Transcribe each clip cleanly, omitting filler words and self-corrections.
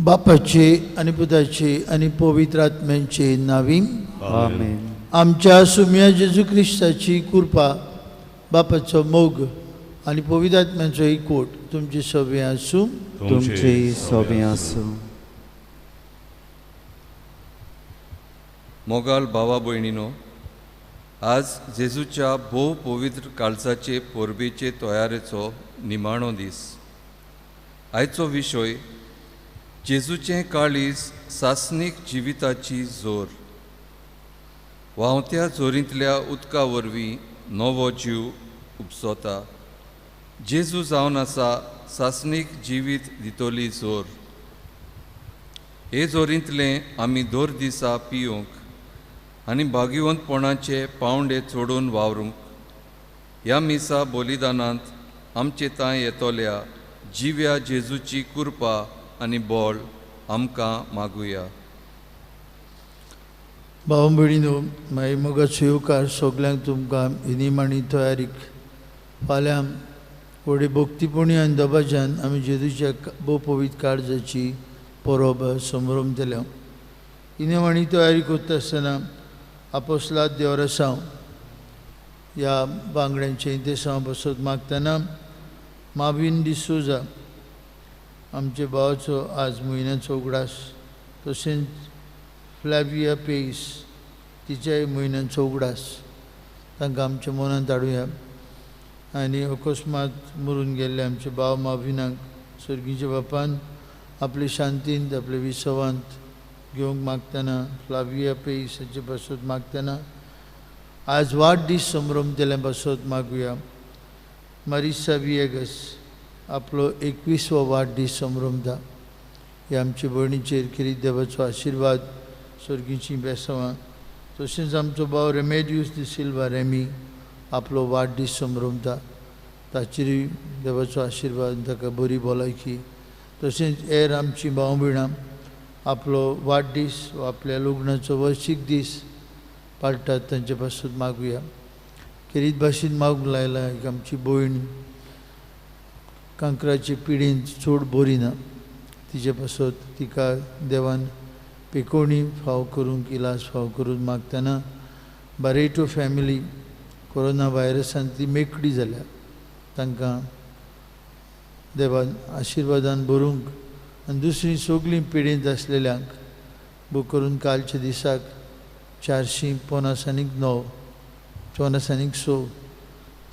बापाचे आणि पुताचे आणि पवित्र आत्म्यांचे नावी आमेन. आमच्या सुम्या जेजू ख्रिस्ताची कृपा, बापाचो मोग आणि पवित्र आत्म्यांचो एकवट तुमचे सगळे आसूं. तुमचे सोबे आसूं. मोगाल भावा भयणीनो, आज जेजूच्या भोव पवित्र काळजाचे पोरबेचे तयारेचो निमाणो दीस. आयचो विशय जेजूचें काळीज सासनीक जिविताची जोर. व्हांवत्या जोरींतल्या उदका वरवीं नवो जीव उपसोता. जेजू जावन आसा सासनीक जिवीत दितोली जोर. हे जोरींतले आमी दर दिसा पिवंक आनी भाग्यवंतपणाचे पावंडे चोडून वावरूंक ह्या मिसा बलिदानांत आमचे तांय येतोल्या जिव्या जेजूची कृपा आनी बोळ आमकां मागुया. भाव भयणीनो, मागीर मोगाचो येवकार सगल्यांक तुमकां इनिमाणी तयारीक फाल्यां व्हडे भक्तीपणी आनी दबाज्यान आमी जेजूच्या भोव पवित्र काळजाची परब समारंभ केल्या. इनिमाणी तयारी करता आसतना आपोस्लाद देवरसांव ह्या बांगड्यांचे इंतेसांव बसत मागतना माविन डिसोजा आमचे भावाचो आज म्हयन्याचो उगडास, तशेंच फ्लॅविया पेईस तिच्याय म्हयन्याचो उगडास तांकां आमच्या मनांत हाडुया. आनी अकस्मात मरून गेल्ले आमचे भाव माविनाक सर्गीच्या बापान आपले शांतींत आपले विसवांत घेवंक मागतना फ्लाविया पेईस हाचे बसत मागतना आज वाडदीस समारंभ केल्या बसत मागुया. मारिसा विएगस आपलो 21वो वाडदीस समारंभता. हे आमचे भयणीचेर किरीत देवाचो आशिर्वाद सर्गीची बेसांवां. तशेंच आमचो भाव रेमेडियूस दी सिल्वा रेमी आपलो वाडदीस समारंभता. ताचेरूय देवाचो आशिर्वाद, ताका बरी भलायकी. तशेंच हेर आमची भाव भयणां आपलो वाडदीस वा आपल्या लग्नाचो वर्शीक दीस पाळटात तांचे पासून मागुया. किरीत भाशेन मागूंक लायला एक आमची भयण कांकराचे पिडींत चड बरी ना, तिचे पासत तिका देवान पेकोवणी फाव करूंक इलाज फाव करून मागतना बारेटो फॅमिली कोरोना व्हायरसांतली मेकळी जाल्या. तांकां देवान आशिर्वादान भरूंक आनी दुसरी सगळीं पिडींत आसलेल्यांक बूक करून कालच्या दिसाक 459 406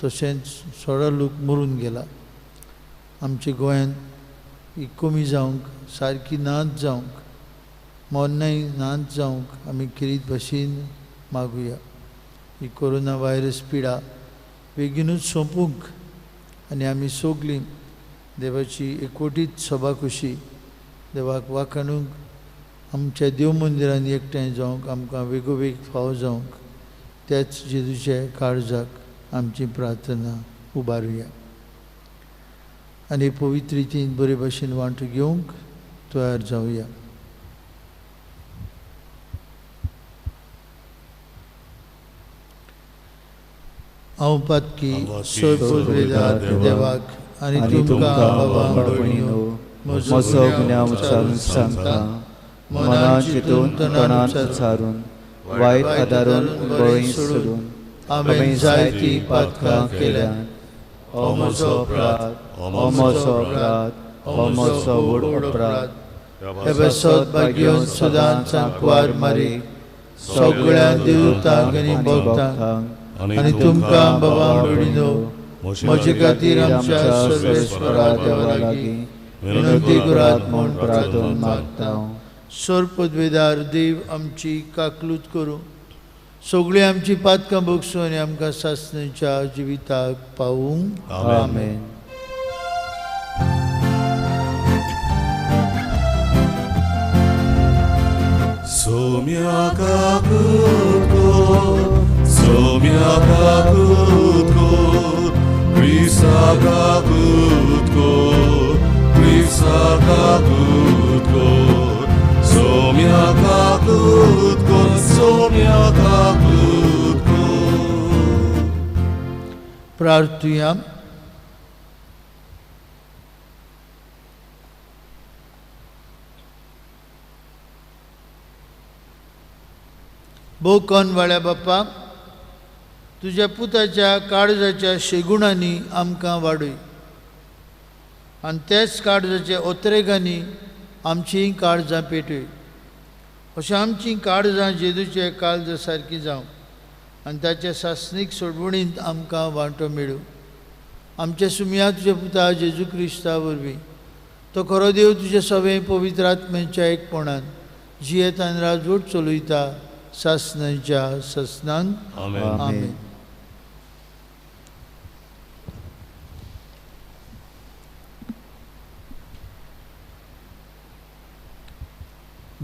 तशेंच 16 लोक मरून गेला. आमच्या गोंयांत ही कमी जावंक, सारकी नाच जावंक, मोन्नाय नाच जावंक आमी किरीत भाशेन मागुया. ही कोरोना व्हायरस पिडा बेगीनूच सोंपूंक आनी आमी सगळीं देवाची एकवटीत सभा कशी देवाक वाखाणूंक आमच्या देव मंदिरांनी एकठांय जावंक आमकां वेगोवेग फाव जावंक त्याच जेजूच्या काळजाक आमची प्रार्थना उबारुया. आनी पवित्र रितीन बरे भाशेन वांटो घेवंक तयार जावया. हांव पातकी सोयपोजवेदार देवाक आनी तुमकां बाबा भयणीनो म्हजो गुन्यांव उच्चारून सांगता. मनान चिंतून तोंडान उच्चारून वायट आदारून बळी सोडून हांवें जायती पातकां केल्यात. हो म्हजो अपराध, हो म्हजो अपराध, हो म्हजो व्हड अपराध. हे बसत भाग्योन सदांच सांकवार मारी सगळ्या देवतांक आनी भक्तांक आनी तुमकां बाबा भयणीनो म्हजे खातीर आमच्या सर्वेस्परा देवा लागीं विनंती करात म्हूण प्रार्थना मागता. सोरपदवेदार देव आमची काकलूत करूं, सगळीं आमची पातकां भोगसूं आनी आमकां सासणेच्या जिविताक पावूंक. आमेन. सोम्या काकूत कोर, प्रिसा काकूत कोर, सोम्या काकूत कोर. प्रार्थुया. भोव कोनवाळ्या बाप्पा, तुज्या पुताच्या काळजाच्या शेगुणांनी आमकां वाडय आनी तेच काळजाच्या ओतरेगांनी आमचीं काळजां पेटय. अशें आमचीं काळजां जेजूचे काळजा सारकीं जावं आनी ताच्या सासणीक सोडवणींत आमकां वांटो मेळूं. आमच्या सुमया तुज्या पुता जेजू क्रिस्ता वरवीं तो खरो देव तुजे सवे पवित्र आत्म्याच्या एकपणान जियेत आनी राजवट चलयता सासणाच्या ससनान. आमेन. आमेन.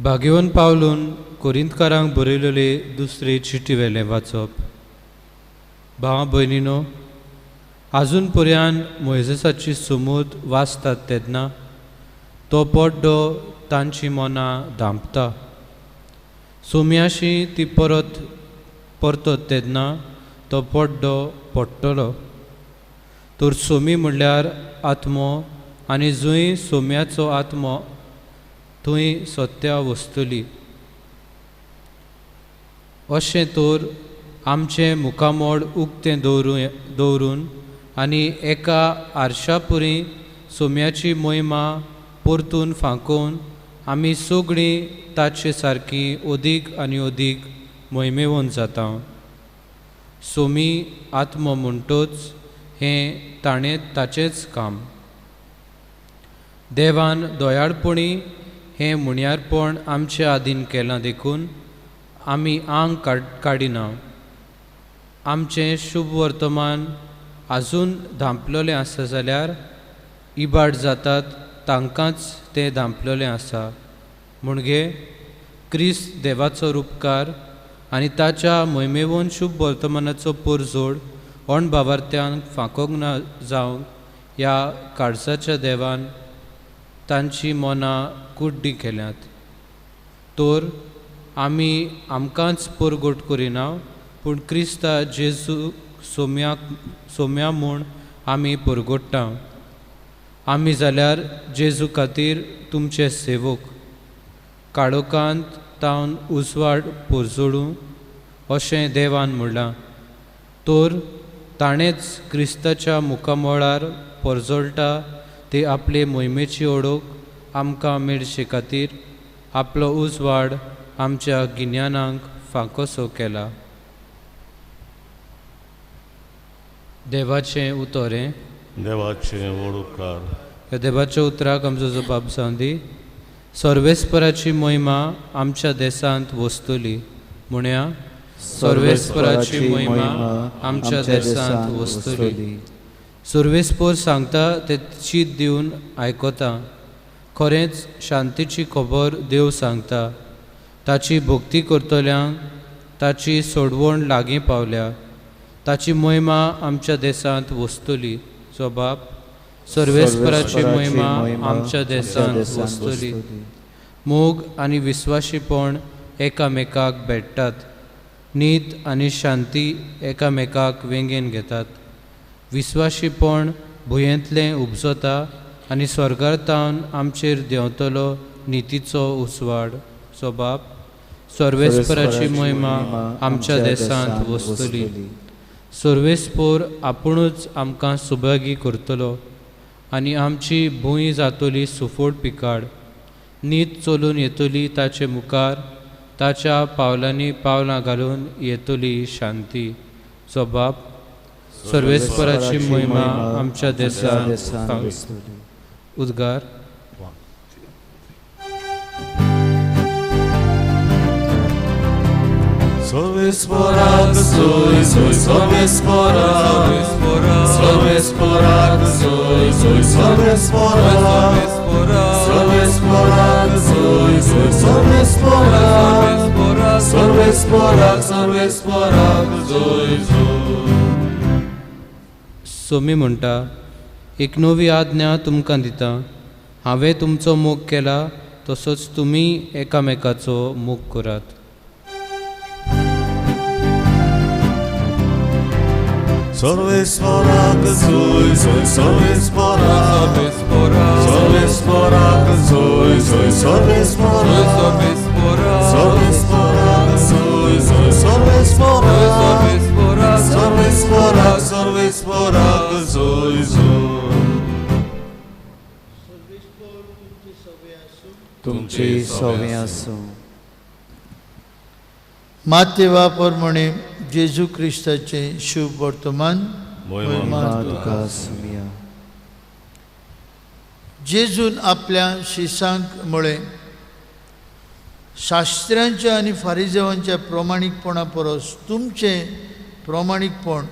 भाग्यवन पावलून कोरिंतकारांक बरयलेले दुसरे चिटी वेले वाचप. भावां भयणीनो, आजून पर्यान मोइजेसाची समूद वाचतात तेन्ना तो पड्डो तांची मनां धांपता. सोम्याशी ती परतत तेन्ना तो पड्डो पडटलो. तर सोमी म्हणल्यार आत्मो आनी जंय सोम्याचो आत्मो थंय सत्या वस्तली. अशें तर आमचें मुखामोड उक्तें दवरून आनी एका आरशा पुरी सोम्याची मोहिमा परतून फांकोवन आमी सगळीं ताचे सारकी ओदीक आनी ओदीक मोहिमेवंत जाता. सोमी आत्मो म्हणटोच हें ताणें ताचेंच काम. देवान दोयाळपणी हें मुण्यारपण आमच्या आदीन केलां देखून आमी आंग काडिना. आमचें शुभ वर्तमान आजून धांपलोलें आसा जाल्यार इबाड जातात तांकांच तें धांपलोलें आसा. म्हणजे क्रिस्त देवाचो उपकार आनी ताच्या मोहिमेवंत शुभ वर्तमानाचो परजोड अणभावार्थ्यांक फांकोंक ना जावं ह्या काळजाच्या देवान तांची मनां कुड्डी केल्यात. तर आमी आमकांच परगोट करिना, पूण क्रिस्ता जेजू सोम्या म्हूण आमी परगोडटा. आमी जाल्यार जेजू खातीर तुमचे सेवक, काळोखांत तावन उजवाड परजोडूं अशें देवान म्हणलां. तर ताणेंच क्रिस्ताच्या मुखामोळार परजोडटा ते आपले मोहिमेची ओळख आमकां मेळचे खातीर आपलो उजवाड आमच्या गिन्यानांक फांकोसो केला. देवाचें उतोरें. देवाचें वळूकार. ह्या देवाच्या उतराक आमचो जबाब सांदी. सर्वेस्पराची मोहिमा आमच्या देशांत वस्तली. म्हण्या सर्वेस्पराची मोहिमा आमच्या देशांत वस्तली. सर्वेस्पर सांगता ते चीत दिवन आयकता. खरेंच शांतीची खबर देव सांगता. ताची भक्ती करतल्यांक ताची सोडवण लागीं पावल्या. ताची मोहिमा आमच्या देशांत वस्तली. जबाब सर्वेस्पराची मोहिमा आमच्या देशांत वस्तली. मोग आनी विस्वाशीपण एकामेकाक भेटतात. नीत आनी शांती एकामेकाक वेंगेन घेतात. विस्वाशीपण भुंयेंतलें उपजता आनी स्वर्गांतावन आमचेर देंवतलो नितीचो उसवाड. जबाब सर्वेस्पराची मोहिमा आमच्या देशांत वस्तली. सर्वेस्पर आपुणूच आमकां सुभागी करतलो आनी आमची भूंय जातली सुफोड पिकाड. नीत चलून येतली ताचे मुखार. ताच्या पावलांनी पावलां घालून येतली शांती. जबाब सर्वेस्पराची मोहिमा आमच्या देशांत. उद्गार. Sorvesporak, soy, sorvesporak, sorvesporak, soy, sorvesporak, sorvesporak, soy, sorvesporak, sorvesporak, soy. Somi म्हणटा, एक नवी आज्ञा तुमकां दिता. हांवें तुमचो मोग केला तसोच तुमी एकामेकाचो मोग करात. Sorvesporak, soy, sorvesporak, sorvesporak, soy, sorvesporak, sorvesporak, soy, तुमचे सवे आसूं. मातेवा प्रमाणे जेजू क्रिस्ताचे शुभ वर्तमान महिमा तुका आसूं. जेजून आपल्या शिसांक म्हळे शास्त्र्यांच्या आनी फारिजेवांच्या प्रामाणीकपणा परस तुमचें प्रामाणीकपण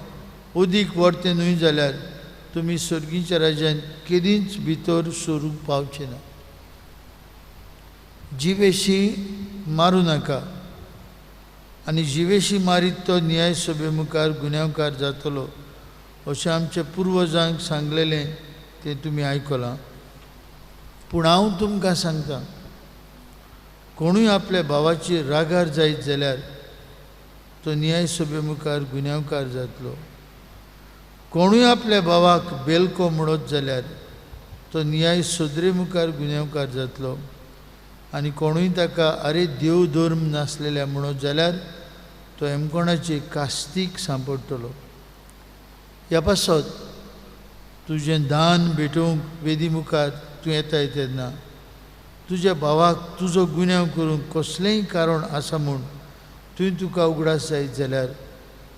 अदीक वर्तें न्हय जाल्यार तुमी सर्गीच्या राज्यान केदींच भितर सरूंक पावचे ना. जिवेशी मारूं नाका आनी जिवेशी मारीत तो न्याय सभे मुखार गुन्यांवकार जातलो अशें आमच्या पुर्वजांक सांगलेलें तें तुमी आयकलां. पूण हांव तुमकां सांगतां, कोणूय आपल्या भावाची रागार जायत जाल्यार तो न्याय सभे मुखार गुन्यांवकार जातलो. कोणूय आपल्या भावाक बेलको म्हणत जाल्यार तो न्याय सदरे मुखार गुन्यांवकार जातलो. आनी कोणूय ताका आरे देव धर्म नासलेल्या म्हणत जाल्यार तो एमकोणाची कास्तीक सांपडटलो. ह्या पासत तुजें दान भेटोवंक वेदी मुखार तूं येताय तेन्ना तुज्या भावाक तुजो गुन्यांव करूंक कसलेंय कारण आसा म्हूण थंय तुका उगडास जायत जाल्यार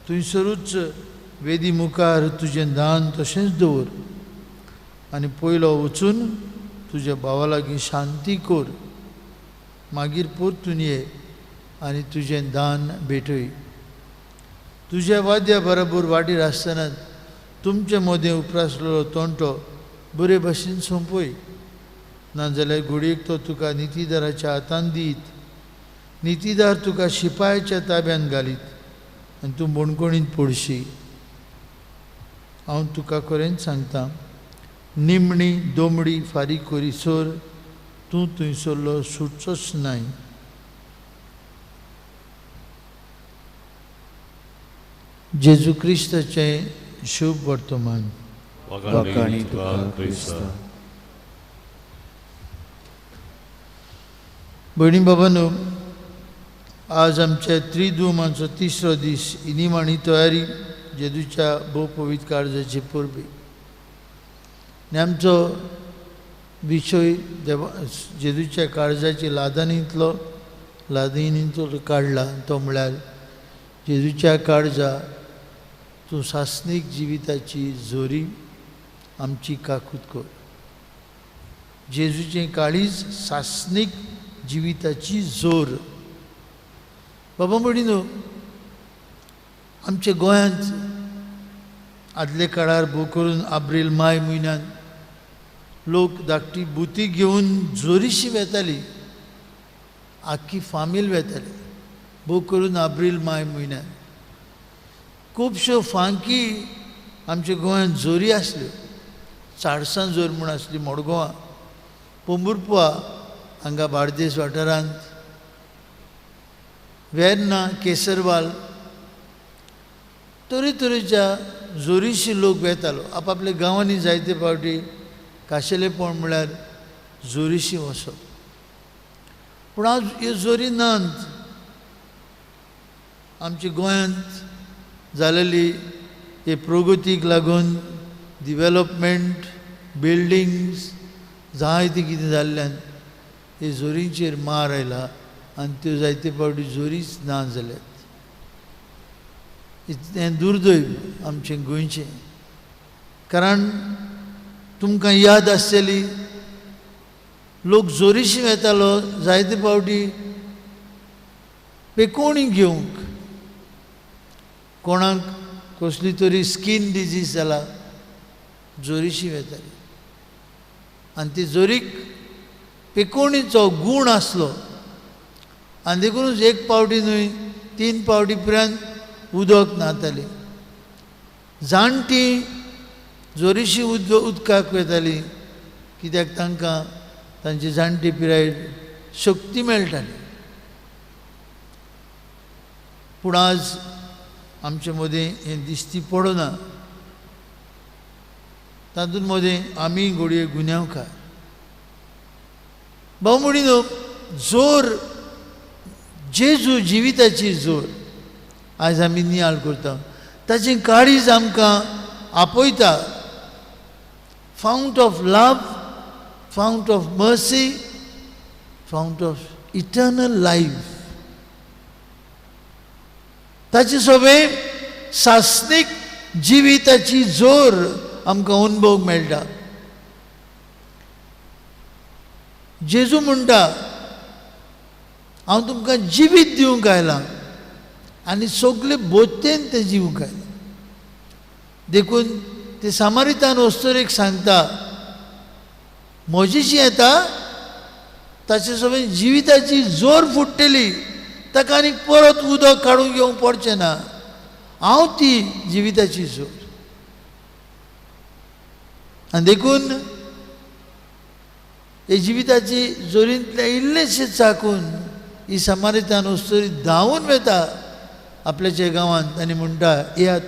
थंयसरूच वेदी मुखार तुजें दान तशेंच दवर आनी पयलो वचून तुज्या भावा लागीं शांती कर. मागीर परतून ये आनी तुजें दान भेटय. तुज्या वाद्या बरोबर वाडीर आसतना तुमचे मदें उप्रासलेलो तोंटो बरे भाशेन सोंपय. नाजाल्यार घडयेक तो तुका नितीदाराच्या हातांत दीत. नितीदार तुका शिपायाच्या ताब्यान घालीत आनी तूं बोणकोणींत पडशी. हांव तुका खरेंच सांगतां, निमणी दोमडी फारीक करीसर तूं थंयसरलो सुटचोच नाय. जेजू क्रिस्ताचें शुभ वर्तमान. वखाणी तुका क्रिस्ता. भयणी बाबांनो, आज आमच्या त्रिदुमांचो तिसरो दीस इनिमाणी तयारी जेजूच्या भोव पवित्र काळजाची परबी. आनी आमचो विशय जेजूच्या काळजाची लादणींतलो काडला. तो म्हळ्यार जेजूच्या काळजा तूं सासणीक जिविताची जोरी आमची काकूत कर. जेजूचें काळीज सासणीक जिविताची जोर. बाबा म्हणिनो, आमच्या गोंयांत आदले काळार भोव करून एप्रील माय म्हयन्यांत लोक धाकटी बुती घेवन जोरीशी वेताली. आख्खी फामील वेताली भोव करून एप्रील माय म्हयन्यांत. खुबश्यो फांकी आमच्या गोंयांत जोरी आसल्यो. चाडसां जोर म्हूण आसली मडगांवां, पोंबुरपुआ हांगा बार्देस वाठारांत, वेर्ना, केसरवाल, तरेतरेच्या जोरीशी लोक वेतालो. आपआपल्या गांवांनी जायते फावटी खाशेलेपण म्हळ्यार जोरीशी वचप. पूण आज ह्यो जोरी नात. आमच्या गोंयांत जालेली हे प्रगतीक लागून डिवेलॉपमेंट, बिल्डिंग्स जायते कितें जाल्ल्यान हे जोरींचेर मार आयला आनी त्यो जायते फावटी जोरीच ना जाल्यात. हें दुर्दैव आमचें गोंयचें. कारण तुमकां याद आसतली, लोक जोरीशी वेतालो जायते फावटी पेकोवणी घेवंक. कोणाक कसली तरी स्कीन डिजीज जाला, जोरीशी वेताली. आनी ती जोरीक पेकोवणीचो गूण आसलो आनी देखूनच एक पावटी न्हय 3 पावटी पर्यंत उदक न्हाताली. जाणटीं जोरीशी उदकाक वेतालीं कित्याक तांकां तांची जाणटी पिरायेर शक्ती मेळटाली. पूण आज आमचे मदें हें दिश्टी पडना. तातूंत मदें आमी घडये गुन्यांवकार. भाऊ म्हणिनो, जोर जेजू जिविताची जोर आज आमी नियाळ करता. ताची काळीज आमकां आपयता. Fount of love, fount of mercy, fount of eternal life. ताचे सोबे सासनीक जिविताची जोर आमकां अनुभव मेळटा. जेजू म्हणटा हांव तुमकां जिवीत दिवंक आयलां आनी सगळे बोतेन ते जिवंक आयलां. देखून ते सामारितान वस्तोरेक सांगता म्हजेशी येता ताचे सोबे जिविताची जोर फुट्टेली, ताका आनीक परत उदक काडून घेवंक पडचें ना. हांव ती जिविताची जोर. आनी देखून हे जिविताची जोरींतले इल्लेशे चाकून ही सामारितान वस्तोरी धांवून वता आपल्याच्या गांवांत आनी म्हणटा येयात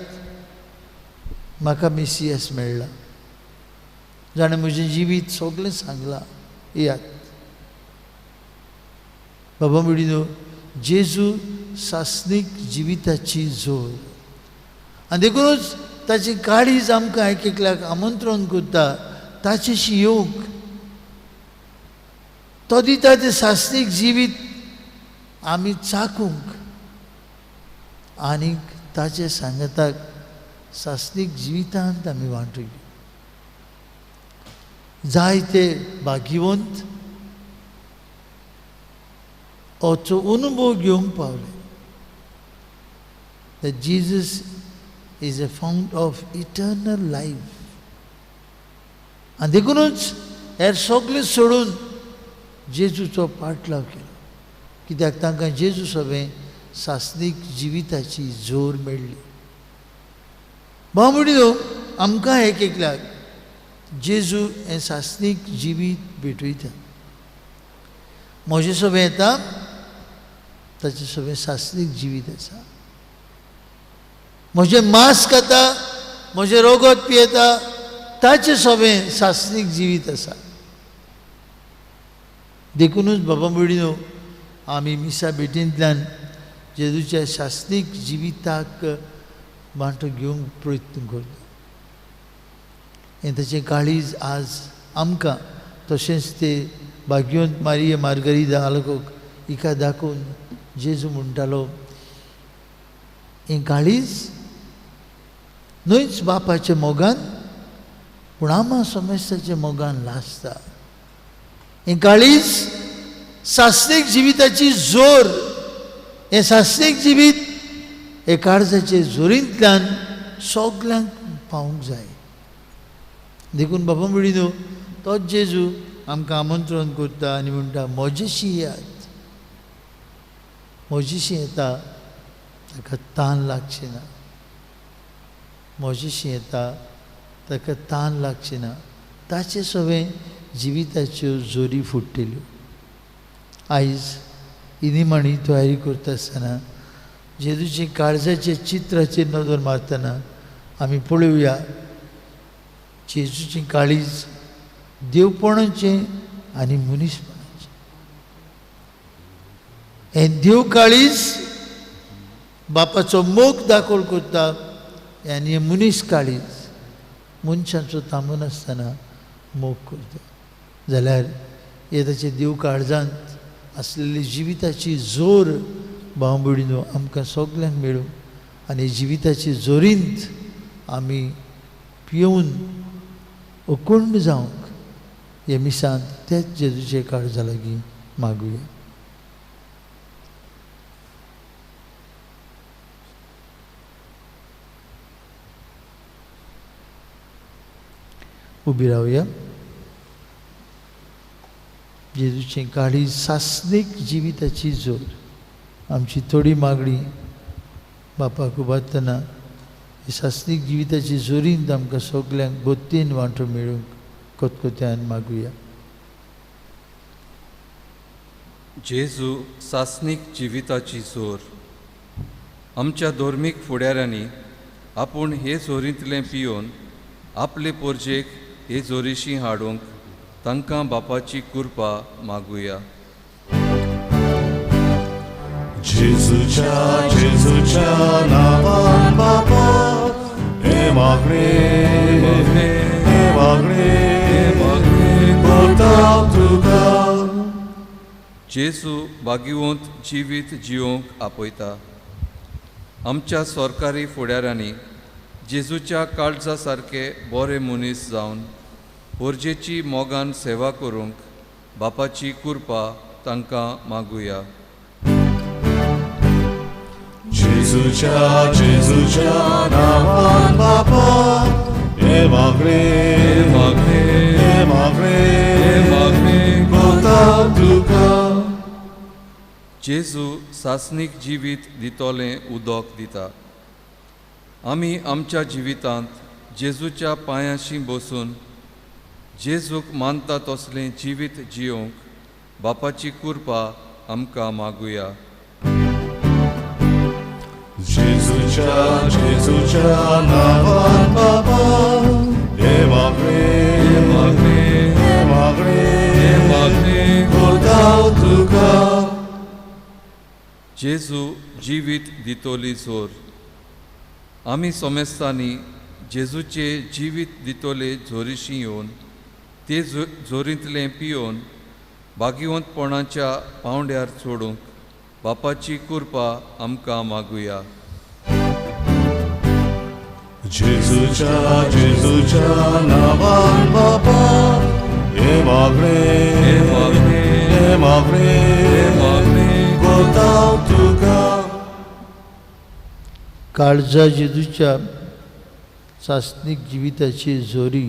म्हाका मेसियास मेळ्ळा, जाणें म्हजें जिवीत सगळें सांगलां, येयात. बाबा म्हणिनो जेजू सासनीक जिविताची जोर. आनी देखूनच ताची काळीज आमकां एक एकल्याक आमंत्रण करता ताचेशी येवंक. तो दिता तें सासनीक जिवीत आमी चाकूंक आनीक ताचे सांगताक सासनीक जिवितांत आमी वांटूंक. जायते भाग्यवंत होचो अनुभव घेवंक पावले. that Jesus is a fount of eternal life. आनी देखूनच हेर सगळें सोडून जेजूचो पाटलाव केलो, कित्याक तांकां जेजू सोबें सासनीक जिविताची जोर मेळ्ळी. भाव म्हणिनो आमकां एक एकल्याक जेजू हें सासनीक जिवीत भेटयता. म्हजे सोबें येता ताचे सोबें सासनीक जिवीत आसा. म्हजें मांस खाता, म्हजें रगत पियेता ताचे सोबें सासनीक जिवीत आसा. देखूनच बाबा म्हणिनो आमी मिसा भेटींतल्यान जेजूच्या सासनीक जिविताक वांटो घेवंक प्रयत्न करता. हें ताचें काळीज आज आमकां तशेंच ते भाग्यवंत मारिये मार्गरीदा आलोकोक हिका दाखोवन जेजू म्हणटालो हें काळीज न्हयच बापाच्या मोगान पूण आमा समेस्ताच्या मोगान लासता. हें काळीज सासनीक जिविताची जोर. हें सासनीक जिवीत हे काळजाचे जोरींतल्यान सगल्यांक पावूंक जाय. देखून बाबा म्हणिनो तोच जेजू आमकां आमंत्रण करता आनी म्हणटा म्हजेशी येयात. म्हजेशी येता ताका तान लागचें ना. म्हजेशी येता ताका तान लागचें ना. ताचे सोबें जिविताच्यो जोरी फुट्टेल्यो. आयज ही निमाणी तयारी करता आसतना जेजूचे काळजाचे चित्राचेर नदर मारतना आमी पळोवया जेजूची काळीज देवपणाचें आनी मनीसपणाचें. हें देव काळीज बापाचो मोग दाखोवन करता आनी हें मनीस काळीज मनशांचो थांबून आसतना मोग करता. जाल्यार हे ताचे देव काळजांत आसलेली जिविताची जोर भाव भयणीनो आमकां सगल्यांक मेळूं आनी जिविताची जोरींत आमी पियेवन अखंड जावंक हे मिसांत तेच जेजूचे काळजा लागीं मागुया. उबी रावया. जेजूचे काळीज सासनीक जिविताची जोर. आमची थोडी मागणी बापाक उबारतना ही सासनीक जिविताची जोरींत आमकां सगल्यांक बोत्तेन वांटो मेळूंक कोतकोत्यान मागुया. जेजू सासनीक जिविताची जोर. आमच्या धर्मीक फुडाऱ्यांनी आपूण हे जोरींतलें पियोवन आपले पोरजेक हे जोरीशी हाडूंक तांकां बापाची कृपा मागुया. जेजूच्या नावान बाबा हे मागणे करता तुका. जेजू बागिवंत जिवीत जिवंक आपयता. आमच्या सरकारी फुडाऱ्यांनी जेजूच्या काळजा सारके बरे मनीस जावन पोरजेची मोगान सेवा करूंक बापाची कृपा तांकां मागुया. जेजूच्या नावान बाबा हे मागणे करता तुका. जेजू सासणीक जिवीत दितोलें उदक दिता. आमी आमच्या जिवितांत जेजूच्या पांयाशी बसून जेजूक मानता तसलें जिवीत जियोंक बापाची कृपा आमकां मागुया. जेजूच्या नावान बाबा हे मागणे करता तुका. जेजू जिवीत दितोली जोर. आमी सोमेस्तांनी जेजूचे जिवीत दितोले जोरीशी येवन ते जोरींतलें पियोन भागिवंतपणाच्या पावंड्यार सोडूंक बापाची कृपा आमकां मागुया. जेजूच्या नावान बाबा हे मागणे करता तुका. काळजा जेजूच्या सासणीक जिविताची जोरी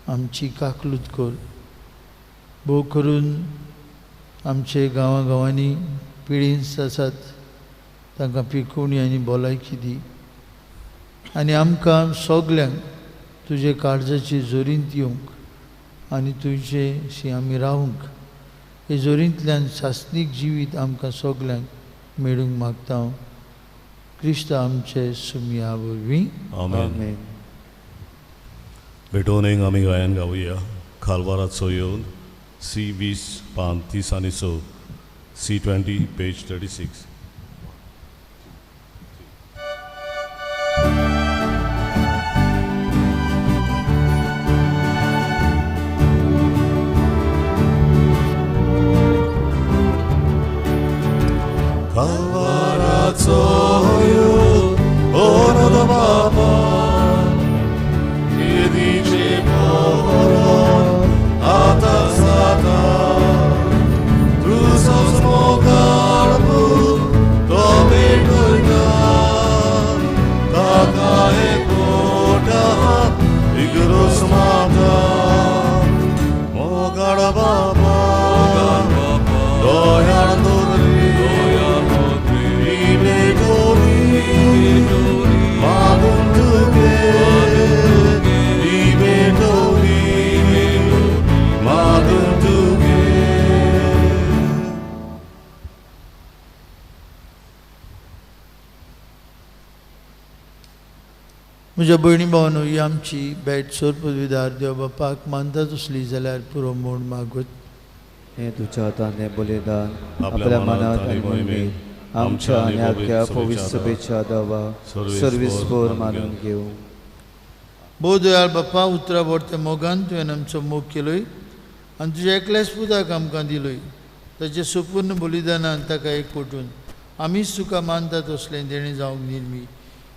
आमची काकलूत कर. भोव करून आमचे गांवांनी पिळींस आसात तांकां पिकोवणी आनी भलायकी दी. आनी आमकां सगल्यांक तुजे काळजाची जोरींत येवंक आनी तुजेशी आमी रावंक हे जोरींतल्यान सासणीक जिवीत आमकां सगल्यांक मेळूंक मागता हांव. क्रिस्त आमचे सुमया वरवीं. आमेन. बेटोनेंग आमी गायन गावया. खालवाराचो येवन C20 पान 30 आनी 6 C20 page 36. Kalvaraco ono do Baba, jedycie poron, a ta zata, truso smokarbu, to wygląda, taka ekota, igros mata, mogar Baba, dojar dobry. म्हज्या भयणी भावानो, ही आमची भेट सोर पदवीदार देव बापाक मानता तसली जाल्यार पुरो म्हूण मागोत. हे तुझ्या हाताने बलिदान आपल्या मनात आणि मोहिमेत आमच्या आणि आख्या पवित्र सभेच्या दावा सर्विस्फोर मानून घेऊ. भोव दयाळ बापा, उतरा ते मोगान तुवें आमचो मोग केलोय आनी तुज्या एकल्याच पुताक आमकां दिलोय. ताचे संपूर्ण बलिदानान ताका एक पटून आमीच तुका मानता तसलें देणे जावंक निर्मी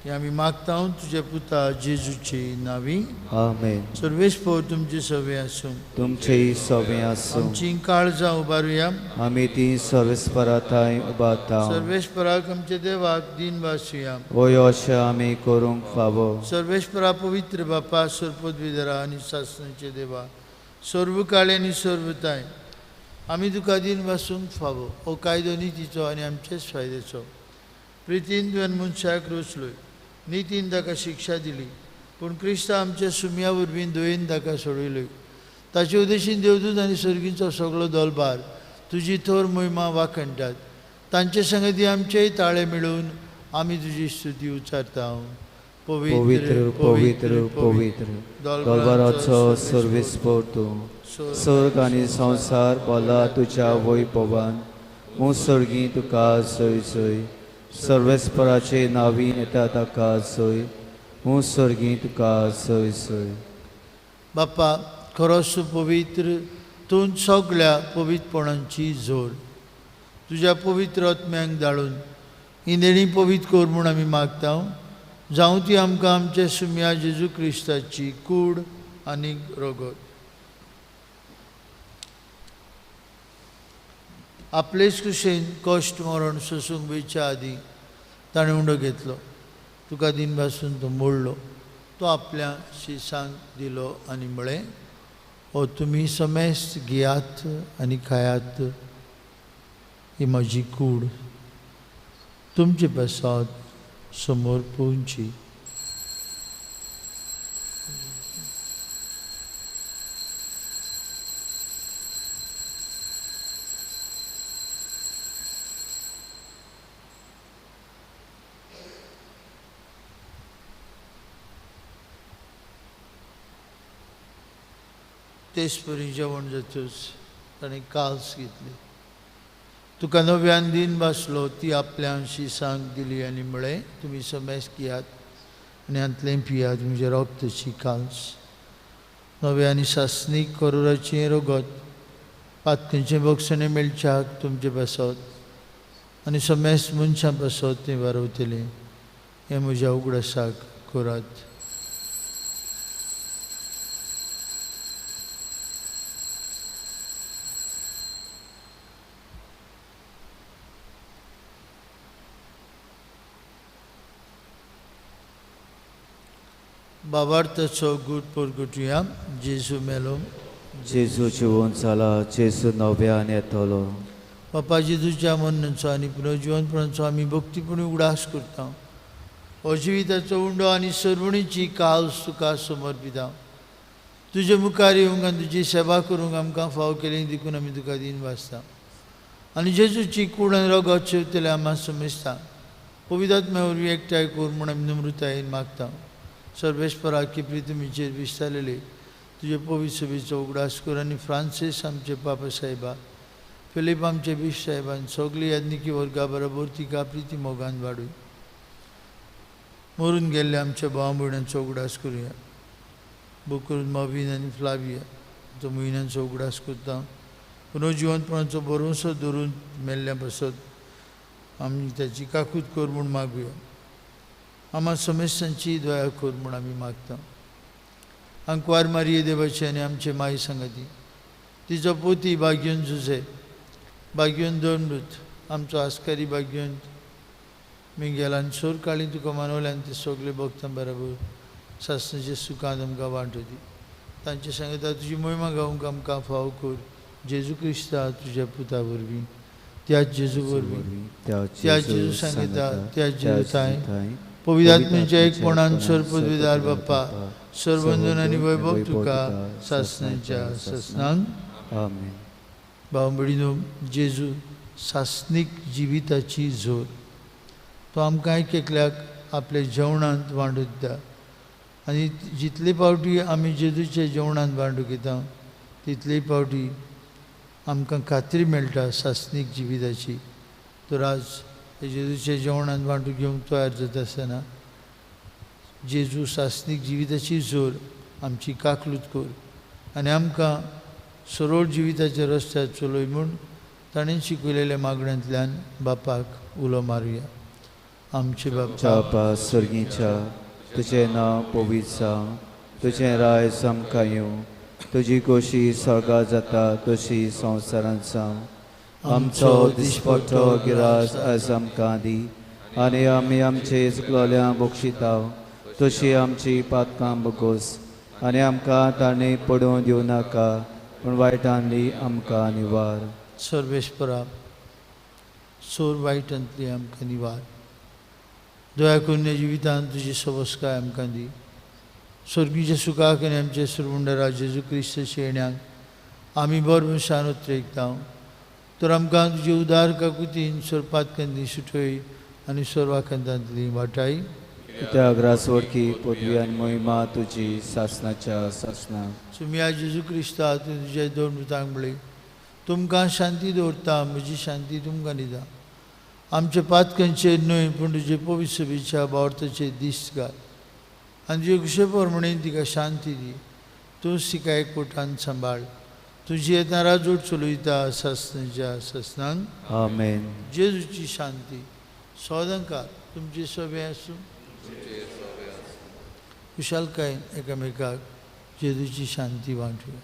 हे आमी मागता तुज्या पुता जेजूचे नांवी. आमेन. सर्वेस्पोर तुमची सवे आसूं. तुमचेही सवे आसूं. आमची काळजां उबारुया. आमी ती सर्वेस्पराताय उबारता. सर्वेस्पराक आमच्या देवाक दिन वासुया. ओय अशें आमी करूंक फावो. सर्वेस्परा पवित्र बापा, सर्पदविधरा आनी सासणेचे देवा, सर्वकाळी आनी सर्वताय आमी तुका दिन वासूंक फावो. हो कायदो नितीचो आनी आमचेच फायद्याचो. प्रितीन तुवें मनशाक रोचलोय, नितीन ताका शिक्षा दिली, पूण क्रिस्त आमच्या सुमया वरवीं दोयेन ताका सोडयलोय. ताचे उद्देशीन देवदूत आनी सर्गींचो सगळो दलबार तुजी थोर मोहिमा वाखणटात. तांचे संगती आमचेय ताळे मेळून आमी तुजी स्तुती उच्चारता. पवित्र पवित्र पवित्र दलबाराचो सर्वेस्पोर तूं. स्वर्ग आनी संवसार भला तुज्या वैभवान. मूं सर्गी तुका सोय सोय सर्वेस्पराचे नावीन येता ताका सोय मूं सर्गी तुका सोय सोय बाप्पा खरोच पवित्र तूं सगळ्या पवित्रपणांची जोर तुज्या पवित्र आत्म्यांक धाडून ही देणी पवित्र कर म्हूण आमी मागता जावं ती आमकां आमच्या सुम्या जेजू क्रिस्ताची कूड आनी रगत आपलेच कुशेन कश्ट मरण सोसूंक वयच्या आदीं ताणें उंडो घेतलो तुका दिन पासून तो मोडलो तो आपल्या शिसांक दिलो आनी म्हळें हो तुमी समेस्त घेयात आनी खायात ही म्हजी कूड तुमचे पासत समोर पोवची तेच परी जेवण जातूच ताणें काल्स घेतली तुका नव्यान दिन बसलो ती आपल्या शिसांक दिली आनी म्हळें तुमी समेस घेयात आनी हांतलें पियात म्हज्या रोगताची काल्स नव्या आनी सासनीक करोराचें रगत पातकेचें बक्षणें मेळच्याक तुमचे पासत आनी समेस्त मनशां पासत तें वारवतलें हें म्हज्या उगडासाक करात बाबार्थाचो गूट परगटुया जेजू मेलो जेजू जिवून जाला जेजू नव्यान येतलो बापा जेजूच्या मरणाचो आनी पुनर्जिवनपणाचो आमी भक्तीपणी उगडास करता हो जिविताचो उंडो आनी सर्वणीची काल्स तुका समर्पिता तुजे मुखार येवंक आनी तुजी सेवा करूंक आमकां फाव केलें देखून आमी तुका दिन वाचता आनी जेजूची कूड आनी रगत शेवतले आम्हा समजता पवित्रात्म्या वरवीं एकठांय कर म्हूण आमी नम्रतायेन मागता सर्वेस्परा की प्रितमीचेर विस्तारलेले तुजे पवित्र सभेचो उगडास कर आनी फ्रांसीस आमचे पापा साहेबा फिलीप आमचे बिश साहेबान सगळी याज्ञिकी वर्गा बरोबर तिका प्रिती मोगान वाडूय मरून गेल्ले आमच्या भाव भयणांचो उगडास करुया बूक करून मॉविन आनी फ्लाविया तो म्हयन्यांचो उगडास करता पुनर्जिवनपणाचो भरोसो धरून मेल्ल्या पासत आमी ताची काकूत कर म्हूण मागुया आम्हा समेस्तांची दया कर म्हूण आमी मागता अंकवार मारिये देवाची आनी आमचे माई सांगाती तिचो पोती भाग्योन जुजे भाग्योन दोंडूत आमचो आस्कारी भाग्योन मिंगेलान सोर काळी तुका मानवल्यान ते सगळे भक्तां बरोबर सासणाच्या सुखांत आमकां वांटोदी तांचे सांगता तुजी महिमा गावूंक आमकां फाव कर जेजू क्रिस्ता तुज्या पुता वरवीं त्याच जेजू वरवीं त्या जेजू सांगता त्या जेजू थंय पवित्रात्म्याच्या एकपणान सर्वपदवीदार बाप्पा सर्वंदन आनी वैभव तुका सासणाच्या सासणांक आमेन भाव भयणीनो जेजू सासनीक जिविताची जोर तो आमकां एक एकल्याक आपल्या जेवणांत वांटून दिता आनी जितले फावटी आमी जेजूच्या जेवणांत वांटूंक येता तितले फावटी आमकां खात्री मेळटा सासनीक जिविताची तर आज जेजूच्या जेवणांत वांटून घेवंक तयार जाता आसतना जेजू सासनीक जिविताची जोर आमची काकलूत कर आनी आमकां सरळ जिविताच्या रस्त्यार चलय म्हूण ताणें शिकयलेल्या मागण्यांतल्यान बापाक उलो मारुया आमचे बापा सर्गीच्या तुजें नांव पवित्र जावं तुजें राय आमकां येवं तुजी खोशी स्वर्गा जाता तशी संवसारांत जावं आमचो दिसपट्टो गिरास आयज आमकां दी आनी आमी आमचे चुकलोल्या बक्षिता तशी आमची पातकां बगोस आनी आमकां ताणें पडूं दिवं नाका पूण वायटांतली आमकां निवार सर्वेस्परा सोर वायटांतली आमकां निवार दया करून जिवितांत तुजी सवस्काय आमकां दी स्वर्गीच्या सुखाक आनी आमचे सुरवंडरा जेजू क्रिस्ताच्या येण्याक आमी बरमुशान उतरेकता तर आमकां तुजे उदार काकुतीन सोरपातकांतली सुटय आनी सोरवाकांतांतली वाटाय कित्याक रासवडकी पदवी आनी महिमा तुजी सासणाच्या सासणाक सुम्या जेजू क्रिस्ता तुजे दोन मृतांक म्हळी तुमकां शांती दवरता, म्हजी शांती तुमकां दिता. आमचे पातकांचेर न्हय पूण तुजे पवित्र सभेच्या बावर्थाचेर दीस घाल आनी तुजे कुशेपरमणे तिका शांती दी. तूंच तिका एकवटान सांबाळ. तुजी येता राजवट चलयता सस्नाच्या सस्नांक. आमेन. जेजूची शांती सदांकाळ तुमचे सोबे आसूं. कुशालकायेन एकामेकाक जेजूची शांती वांटूया.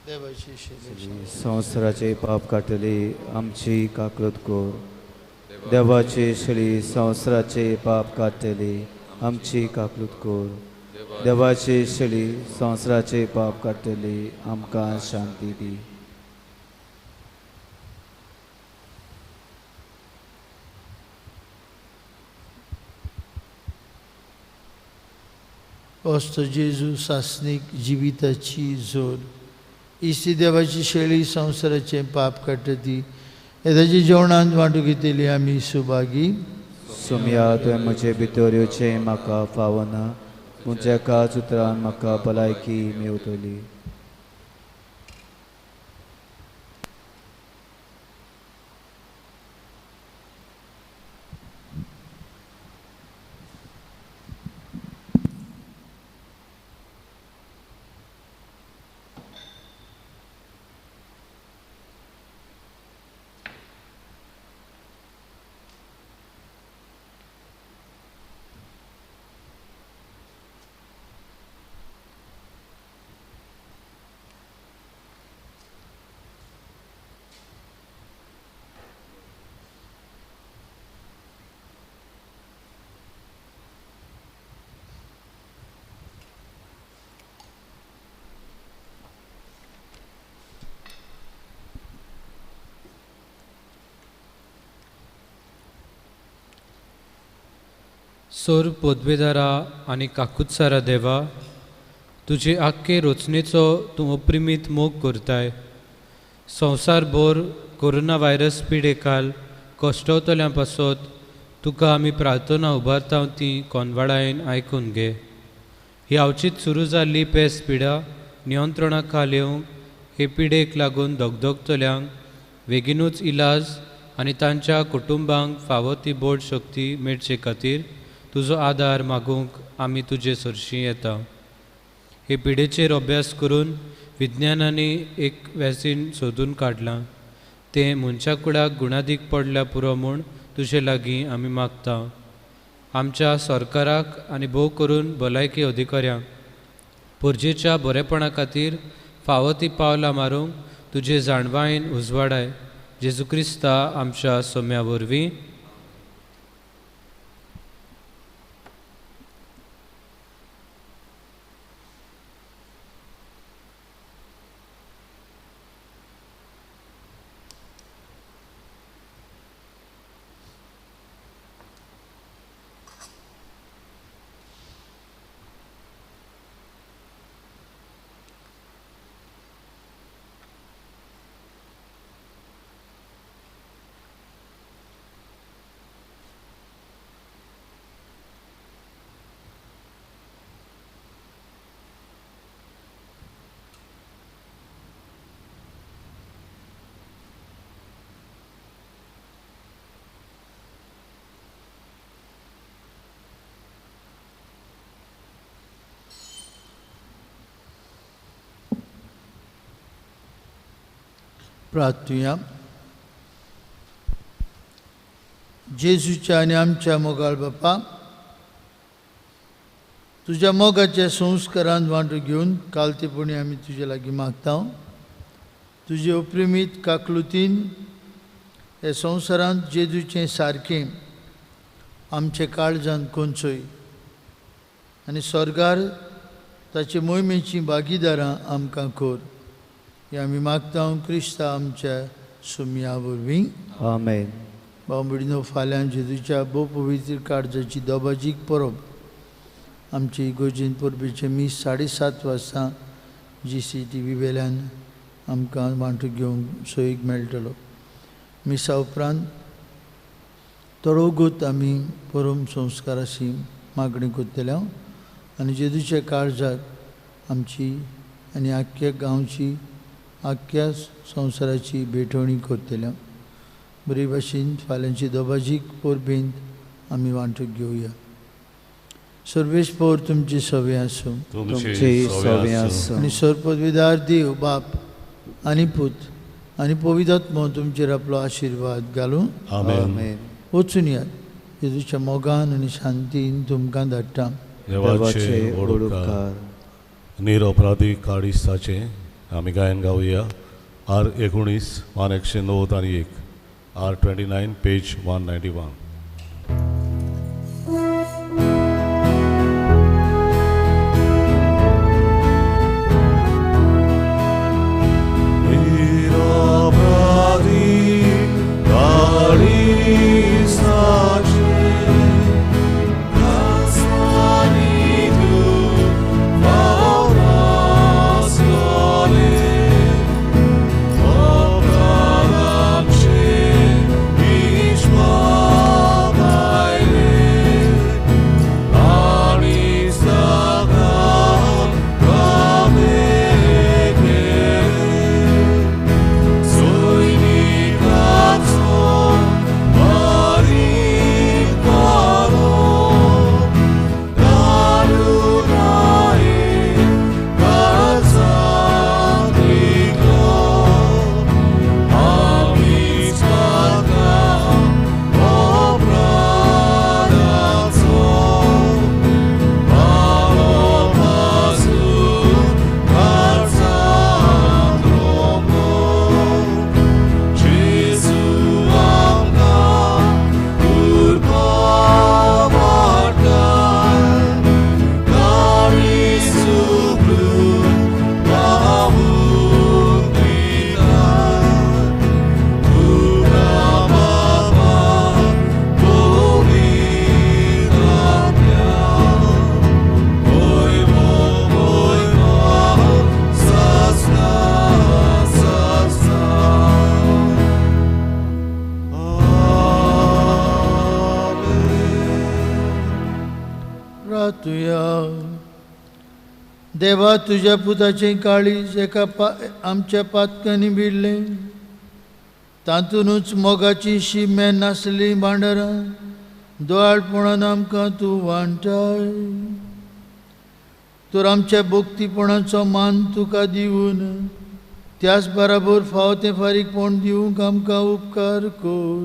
देवाची शेली संवसाराचे पाप काटली आमची काकलूत कोर. देवाची शेळी संवसाराचे पाप काटली आमची काकलूत कोर. देवाची शेळी संवसाराचे पाप काटली आमकां शांती दी. वस्त जेजू सासनीक जिविताची जोड. इस्ती देवाची शेळी संवसाराचे पाप काटती. येदाची जेवणांत वांटून घेतली आमी सुभागी. सुमया तुवें म्हजे भितर येवचें म्हाका फावना. तुमच्या एकाच उतरान म्हाका भलायकी मेवतली. सोर पोदवेदारा आनी काकुत्सारा देवा, तुजे आख्खे रचनेचो तूं अप्रिमीत मोग करताय. संवसारभर कोरोना व्हायरस पिडेखाल कश्टवतल्यां पासत तुका आमी प्रार्थना उबारता ती कोनवाडायन आयकून घे. ही आवचीत सुरू जाल्ली पेस पिडा नियंत्रणा खाल येवंक हे पिडेक लागून दोगदोगतल्यांक बेगीनूच इलाज आनी तांच्या कुटुंबांक फावो ती बोड शक्ती मेळचे खातीर तुजो आदार मागूंक आमी तुजे सरशीं येता. हे पिडेचेर अभ्यास करून विज्ञानानी एक वॅक्सीन सोदून काडलां. तें मनशा कुडाक गुणादीक पडल्या पुरो म्हूण तुजे लागीं आमी मागता. आमच्या सरकाराक आनी भोव करून भलायकी अधिकाऱ्यांक परजेच्या बरेपणा खातीर फावो ती पावलां मारूंक तुजे जाणवायेन उजवाडाय. जेजू क्रिस्ता आमच्या सोम्या वरवीं. प्रार्थुया. जेजूच्या आनी आमच्या मोगाळ बापा, तुज्या मोगाच्या संस्कारांत वांटो घेवन कालतेपणी आमी तुजे लागीं मागता. तुजे अप्रिमीत काकलुतीन हे संवसारांत जेजूचें सारकें आमचे काळजांत कोंचय आनी स्वर्गार ताचे मोहिमेची भागीदारां आमकां कोर. हे आमी मागता क्रिस्ता आमच्या सुमया वरवीं. आमेन. भाव भयणीनो, फाल्यां जेजूच्या भोव पवित्र काळजाची दोबाजीक परब आमची इगोर्जेन परबेचे मीस 7:30 वाजता GCTV वेल्यान आमकां वांटो घेवंक सोयीक मेळटलो. मिसा उपरांत तळोगूत आमी परम संस्काराची मागणी करतले आनी जेजूच्या काळजाक आमची आनी आख्ख्या गांवची आख्ख्या संवसाराची भेटवणी करतल्या बरे भाशेन फाल्यांची दोबाजीक परबेंत आमी वांटून घेवया. सर्वेश पौर तुमची सवे आसूं तुमची सवे आसूं आनी सरपदवीदार देव बाप आनी पूत आनी पवित्रात्मो तुमचेर आपलो आशिर्वाद घालूं. आमेन. वचून यात. जेजूच्या मोगान आनी शांतीन तुमकां धाडटा. देवाचे ओडकार. निरपराधी काळिस्ताचे आमी गायन गावया. R19 191 R29 page 191. देवा तुझ्या पुताचें काळीज एका आमच्या पातकांनी भिडलें. तातूंतच मोगाची शिमे नासली भांडारां दोळाळपणान आमकां तूं वांटाय. तर आमच्या भक्तीपणाचो मान तुका दिवन त्याच बराबर फावतें फारीकपण दिवंक आमकां उपकार कर.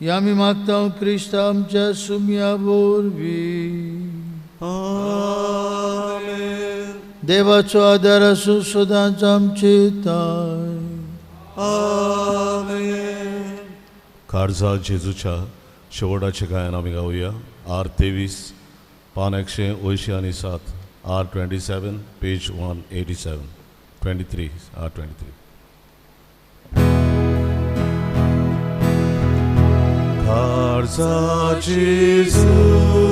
हें आमी मागता क्रिस्त आमच्या सुमया वरवीं. देवाचो आदार आसूं सदांच आमचे ताय. काळजा जेजूच्या शेवटाचे गायन आमी गावया. R23 187 R27 page 187 23 R23. काळजा जेजू